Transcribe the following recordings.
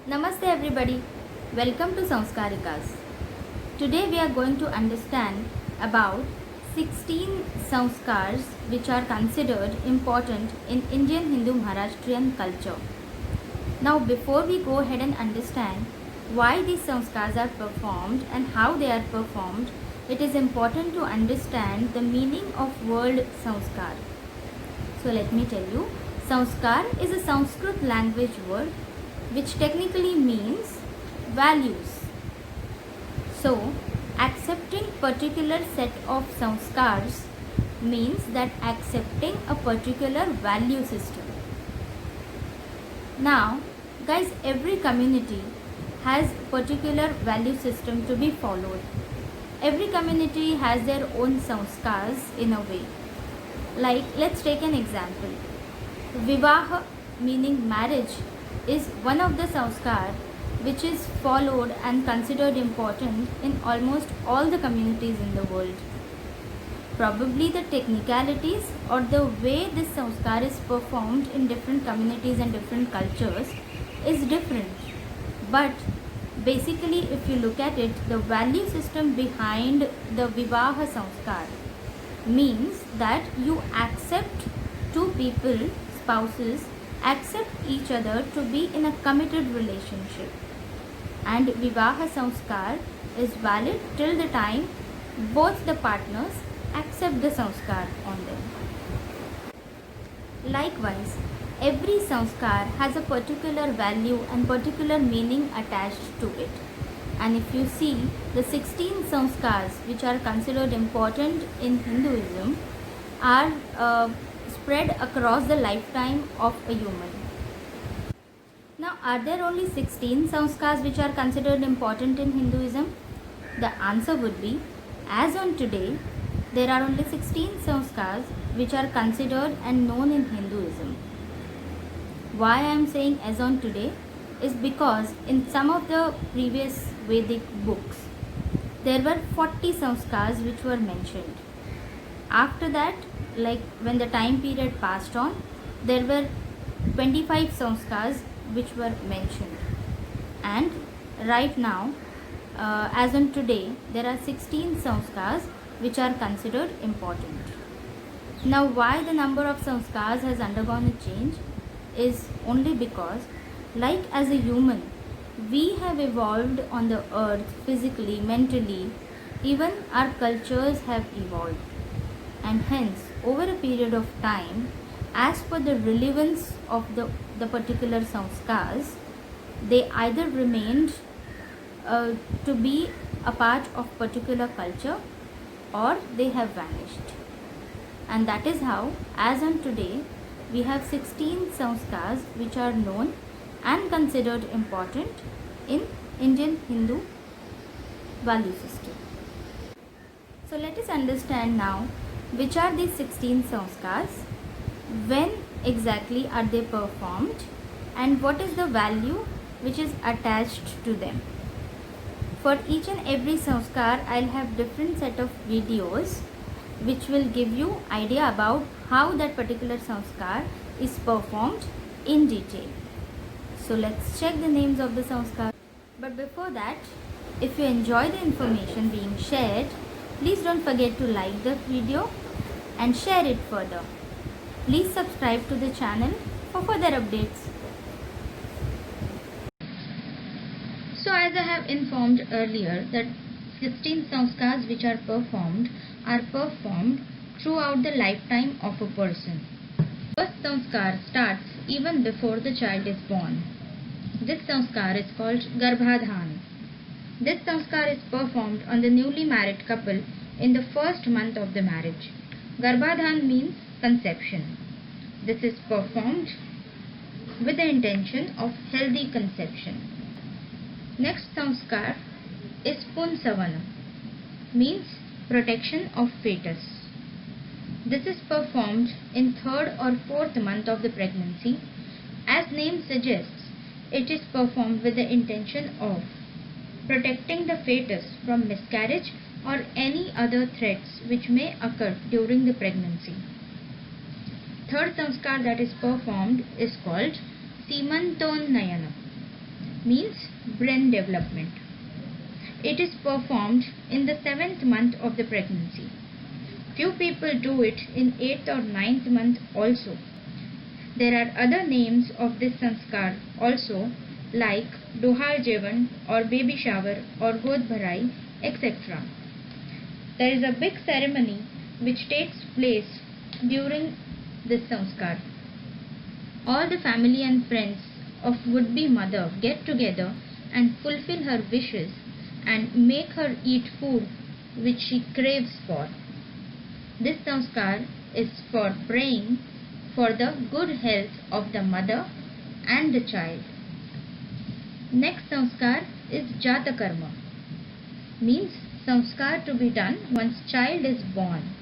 Namaste everybody. Welcome to Sanskarikas. Today we are going to understand about 16 sanskars which are considered important in Indian Hindu Maharashtrian culture. Now before we go ahead and understand why these sanskars are performed and how they are performed, it is important to understand the meaning of word sanskar. So let me tell you, sanskar is a Sanskrit language word which technically means values. So, accepting particular set of sanskars means that accepting a particular value system. Now, guys, every community has particular value system to be followed. Every community has their own sanskars in a way. Like, let's take an example. Vivaha, meaning marriage, is one of the sanskar which is followed and considered important in almost all the communities in the world. Probably the technicalities or the way this sanskar is performed in different communities and different cultures is different. But basically, if you look at it, the value system behind the Vivaha sanskar means that you accept two people, spouses, accept each other to be in a committed relationship. And Vivaha sanskar is valid till the time both the partners accept the sanskar on them. Likewise, every sanskar has a particular value and particular meaning attached to it. And if you see, the 16 sanskars which are considered important in Hinduism are spread across the lifetime of a human. Now, are there only 16 sanskars which are considered important in Hinduism? The answer would be, as on today, there are only 16 sanskars which are considered and known in Hinduism. Why I am saying as on today is because in some of the previous Vedic books, there were 40 sanskars which were mentioned. After that, like when the time period passed on, there were 25 sanskars which were mentioned. And right now, as on today, there are 16 sanskars which are considered important. Now, why the number of sanskars has undergone a change is only because, like as a human, we have evolved on the earth physically, mentally, even our cultures have evolved. And hence, over a period of time, as per the relevance of the particular sanskars, they either remained to be a part of particular culture or they have vanished. And that is how, as on today, we have 16 sanskars which are known and considered important in Indian Hindu value system. So let us understand now which are these 16 sanskars, when exactly are they performed, and what is the value which is attached to them. For each and every sanskar, I'll have different set of videos which will give you idea about how that particular sanskar is performed in detail. So let's check the names of the sanskar. But before that, if you enjoy the information being shared, please don't forget to like the video and share it further. Please subscribe to the channel for further updates. So as I have informed earlier that 16 sanskars which are performed throughout the lifetime of a person. First sanskar starts even before the child is born. This sanskar is called Garbhadhan. This sanskar is performed on the newly married couple in the first month of the marriage. Garbhadhan means conception. This is performed with the intention of healthy conception. Next sanskar is Punsavana, means protection of fetus. This is performed in third or fourth month of the pregnancy. As name suggests, it is performed with the intention of protecting the fetus from miscarriage or any other threats which may occur during the pregnancy. Third sanskar that is performed is called Simantonnayana. means brain development. It is performed in the 7th month of the pregnancy. Few people do it in 8th or 9th month also. There are other names of this sanskar also, like Dohar Jevan or baby shower or God Bharai, etc. There is a big ceremony which takes place during this sanskar. All the family and friends of would-be mother get together and fulfill her wishes and make her eat food which she craves for. This sanskar is for praying for the good health of the mother and the child. Next sanskar is Jata Karma, means sanskar to be done once child is born.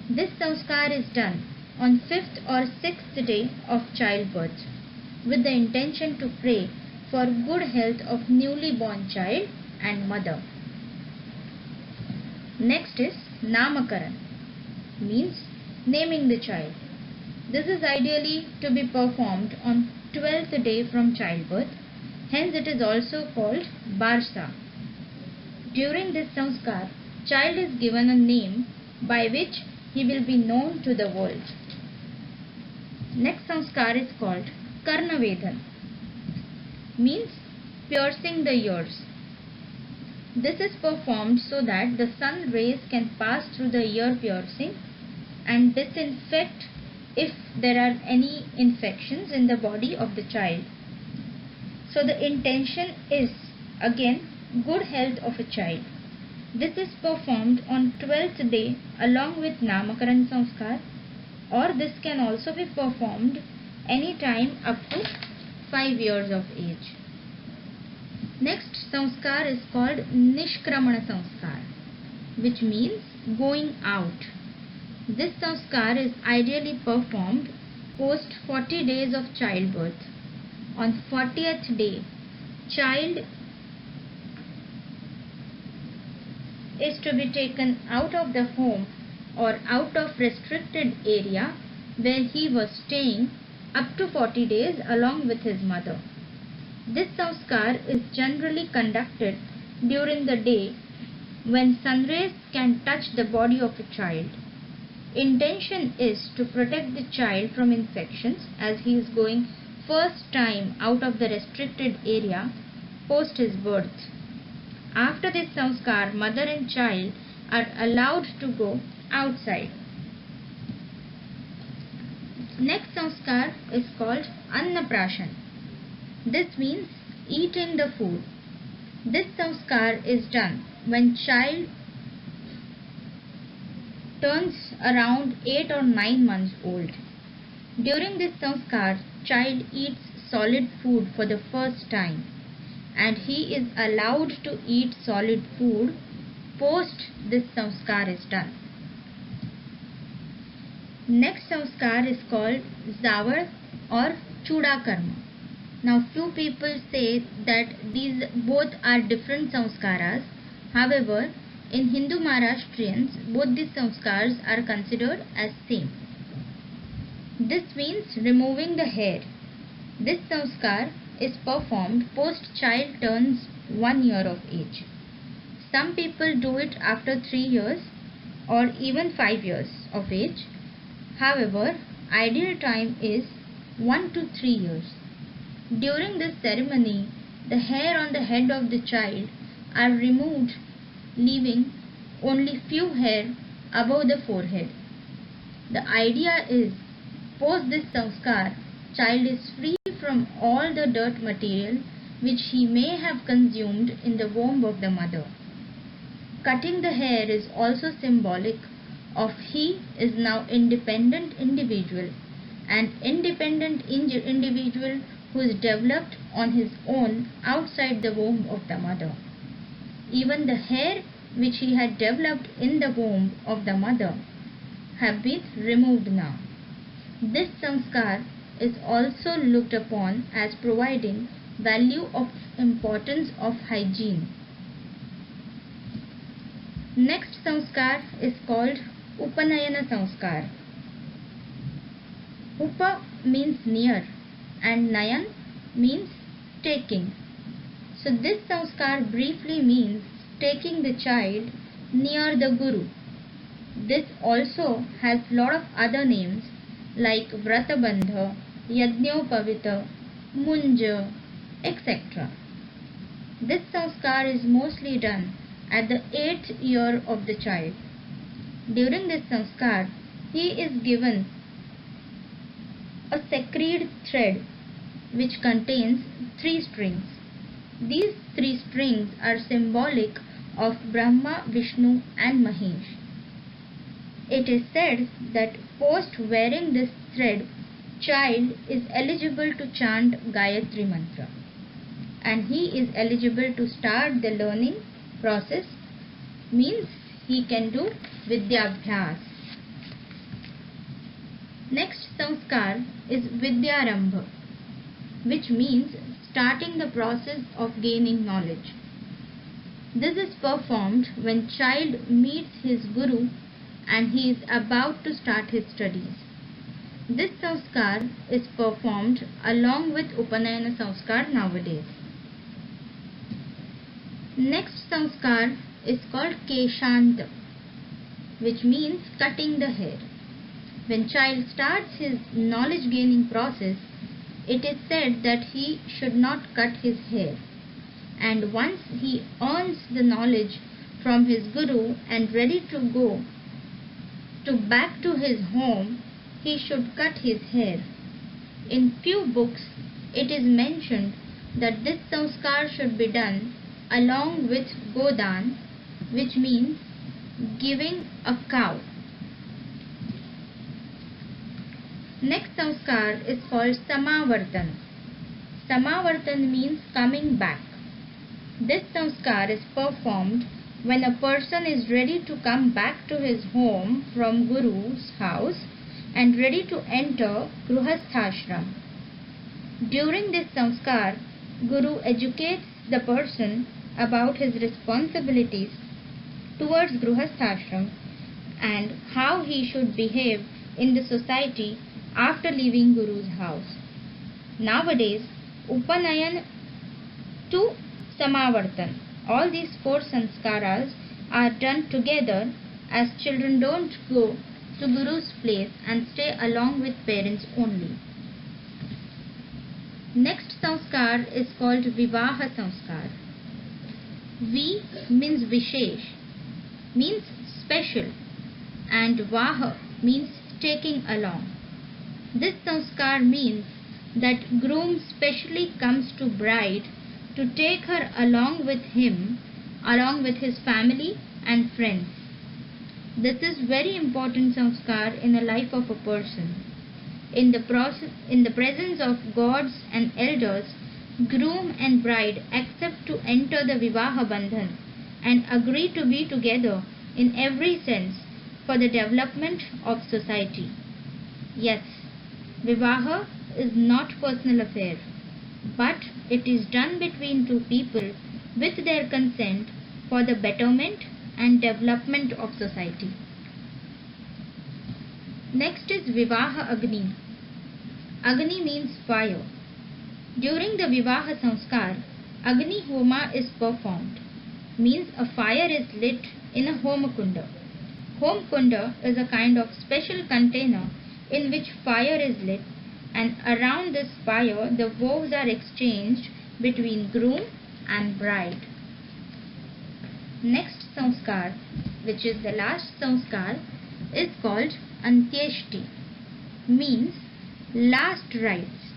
This sanskar is done on 5th or 6th day of childbirth with the intention to pray for good health of newly born child and mother. Next is Namakaran, means naming the child. This is ideally to be performed on 12th day from childbirth, hence it is also called Barsa. During this sanskar, child is given a name by which he will be known to the world. Next sanskar is called Karnavedhan, means piercing the ears. This is performed so that the sun rays can pass through the ear piercing and disinfect if there are any infections in the body of the child. So the intention is again good health of a child. This is performed on 12th day along with Namakaran sanskar, or this can also be performed any time up to 5 years of age. Next sanskar is called Nishkramana sanskar, which means going out. This sanskar is ideally performed post 40 days of childbirth. On 40th day, child is to be taken out of the home or out of restricted area where he was staying up to 40 days along with his mother. This sanskar is generally conducted during the day when sun rays can touch the body of a child. Intention is to protect the child from infections as he is going first time out of the restricted area post his birth. After this sanskar, mother and child are allowed to go outside. Next sanskar is called Annaprashan. This means eating the food. This sanskar is done when child turns around 8 or 9 months old. During this sanskar, child eats solid food for the first time and he is allowed to eat solid food post this sanskar is done. Next sanskar is called Zavar or Chuda Karma. Now few people say that these both are different sanskaras. However, in Hindu Maharashtrians, both these sanskars are considered as same. This means removing the hair. This sanskar is performed post child turns 1 year of age. Some people do it after 3 years or even 5 years of age. However, ideal time is 1 to 3 years. During this ceremony, the hair on the head of the child are removed, leaving only few hair above the forehead. The idea is, post this sanskar, child is free from all the dirt material which he may have consumed in the womb of the mother. Cutting the hair is also symbolic of he is now independent individual, an independent individual who is developed on his own outside the womb of the mother. Even the hair which he had developed in the womb of the mother have been removed now. This sanskar is also looked upon as providing value of importance of hygiene. Next sanskar is called Upanayana sanskar. Upa means near and Nayan means taking. So this sanskar briefly means taking the child near the Guru. This also has lot of other names like Vratabandha, Yajnopavita, Munja, etc. This sanskar is mostly done at the 8th year of the child. During this sanskar, he is given a sacred thread which contains 3 strings. These 3 strings are symbolic of Brahma, Vishnu and Mahesh. It is said that post wearing this thread, child is eligible to chant Gayatri mantra, and he is eligible to start the learning process, means he can do Vidyabhyas. Next sanskar is Vidyarambha, which means starting the process of gaining knowledge. This is performed when child meets his guru and he is about to start his studies. This sanskar is performed along with Upanayana sanskar nowadays. Next sanskar is called Keshanta, which means cutting the hair. When child starts his knowledge gaining process, it is said that he should not cut his hair, and once he earns the knowledge from his guru and ready to go back to his home, he should cut his hair. In few books it is mentioned that this sanskar should be done along with Godan, which means giving a cow. Next sanskar is called Samavartan. Samavartan means coming back. This sanskar is performed when a person is ready to come back to his home from Guru's house and ready to enter Gruhasthashram. During this sanskar, Guru educates the person about his responsibilities towards Gruhasthashram and how he should behave in the society after leaving Guru's house. Nowadays, Upanayan to Samavartan, all these 4 sanskaras are done together, as children don't go to Guru's place and stay along with parents only. Next sanskar is called Vivaha sanskar. V means Vishesh, means special, and Vaha means taking along. This sanskar means that groom specially comes to bride to take her along with him, along with his family and friends. This is very important sanskar in the life of a person. In the presence of gods and elders, groom and bride accept to enter the Vivaha Bandhan and agree to be together in every sense for the development of society. Yes, Vivaha is not personal affair, but it is done between 2 people with their consent for the betterment and development of society. Next is Vivaha Agni. Agni means fire. During the Vivaha sanskar, Agni Homa is performed, means a fire is lit in a Homakunda. Homakunda is a kind of special container in which fire is lit, and around this fire the vows are exchanged between groom and bride. Next sanskar, which is the last sanskar, is called Antyeshti, means last rites.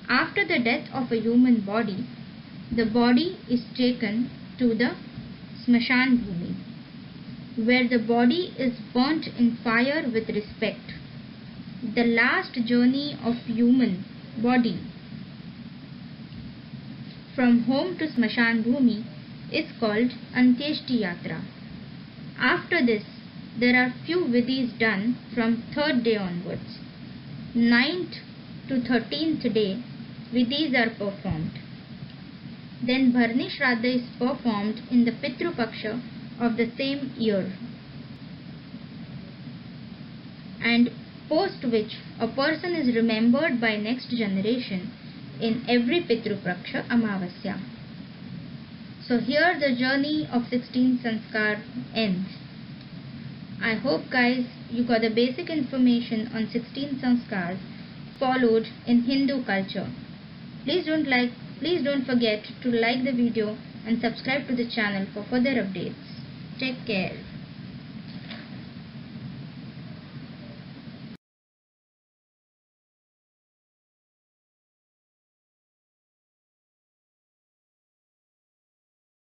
After the death of a human body, the body is taken to the Smashan Bhumi, where the body is burnt in fire with respect. The last journey of human body from home to Smashan Bhumi is called Antyeshti Yatra. After this, there are few vidhis done from 3rd day onwards. 9th to 13th day, vidhis are performed. Then Bharni Shraddha is performed in the Pitru Paksha of the same year, and post which a person is remembered by next generation in every Pitru Paksha Amavasya. So here the journey of 16 sanskar ends. I hope guys you got the basic information on 16 sanskars followed in Hindu culture. Please don't forget to like the video and subscribe to the channel for further updates. Take care.